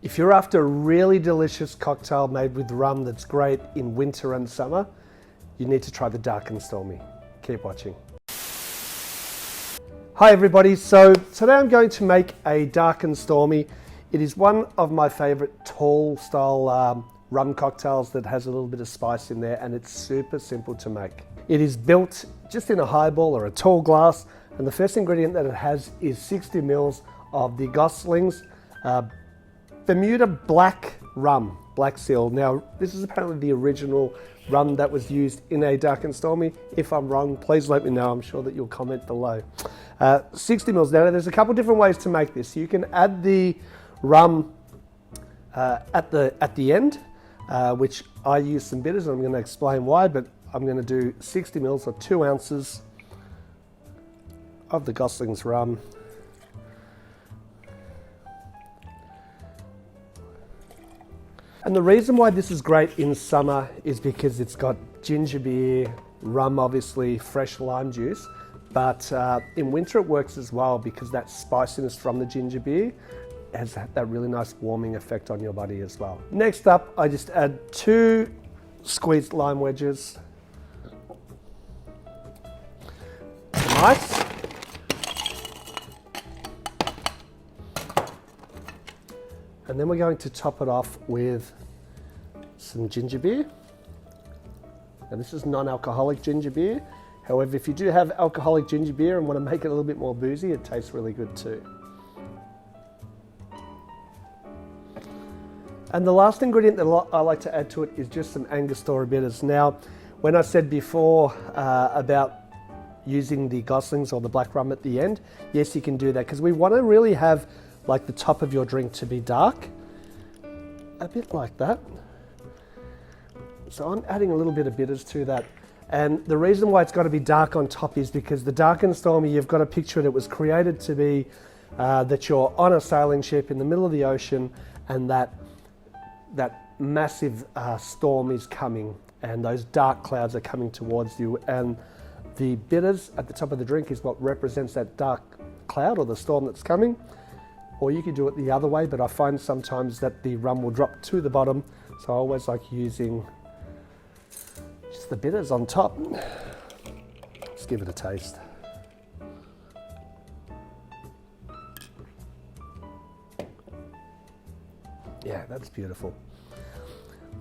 If you're after a really delicious cocktail made with rum that's great in winter and summer, you need to try the Dark and Stormy. Keep watching. Hi everybody, so today I'm going to make a Dark and Stormy. It is one of my favorite tall style rum cocktails that has a little bit of spice in there, and it's super simple to make. It is built just in a highball or a tall glass, and the first ingredient that it has is 60 mils of the Gosling's Bermuda black rum, black seal. Now, this is apparently the original rum that was used in a Dark and Stormy. If I'm wrong, please let me know. I'm sure that you'll comment below. 60 mils. Now, there's a couple different ways to make this. You can add the rum at the end, which I use some bitters, and I'm going to explain why, but I'm going to do 60 mils or 2 ounces of the Gosling's rum. And the reason why this is great in summer is because it's got ginger beer, rum obviously, fresh lime juice, but in winter it works as well because that spiciness from the ginger beer has that really nice warming effect on your body as well. Next up, I just add 2 squeezed lime wedges, some ice, and then we're going to top it off with some ginger beer. And this is non-alcoholic ginger beer. However, if you do have alcoholic ginger beer and want to make it a little bit more boozy, it tastes really good too. And the last ingredient that I like to add to it is just some Angostura Bitters. Now, when I said before about using the Goslings or the black rum at the end, yes, you can do that because we want to really have like the top of your drink to be dark, a bit like that. So I'm adding a little bit of bitters to that. And the reason why it's got to be dark on top is because the Dark and Stormy, you've got to picture it was created to be that you're on a sailing ship in the middle of the ocean, and that massive storm is coming, and those dark clouds are coming towards you, and the bitters at the top of the drink is what represents that dark cloud or the storm that's coming. Or you could do it the other way, but I find sometimes that the rum will drop to the bottom, so I always like using just the bitters on top. Let's give it a taste. Yeah, that's beautiful.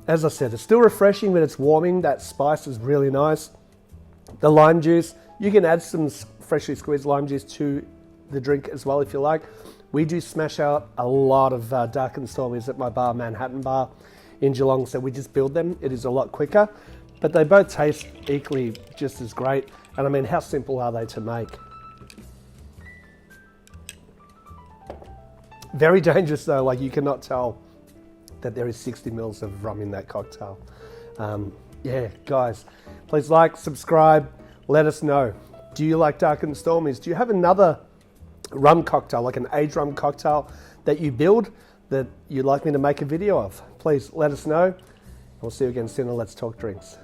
As I said, it's still refreshing, but it's warming. That spice is really nice. The lime juice, you can add some freshly squeezed lime juice to the drink as well if you like. We do smash out a lot of Dark and Stormies at my bar, Manhattan Bar in Geelong, so we just build them. It is a lot quicker, but they both taste equally just as great. And I mean, how simple are they to make? Very dangerous though, like you cannot tell that there is 60 mils of rum in that cocktail. Yeah, guys, please like, subscribe, let us know. Do you like Dark and Stormies? Do you have another rum cocktail, like an aged rum cocktail that you build that you'd like me to make a video of? Please let us know. We'll see you again soon on Let's Talk Drinks.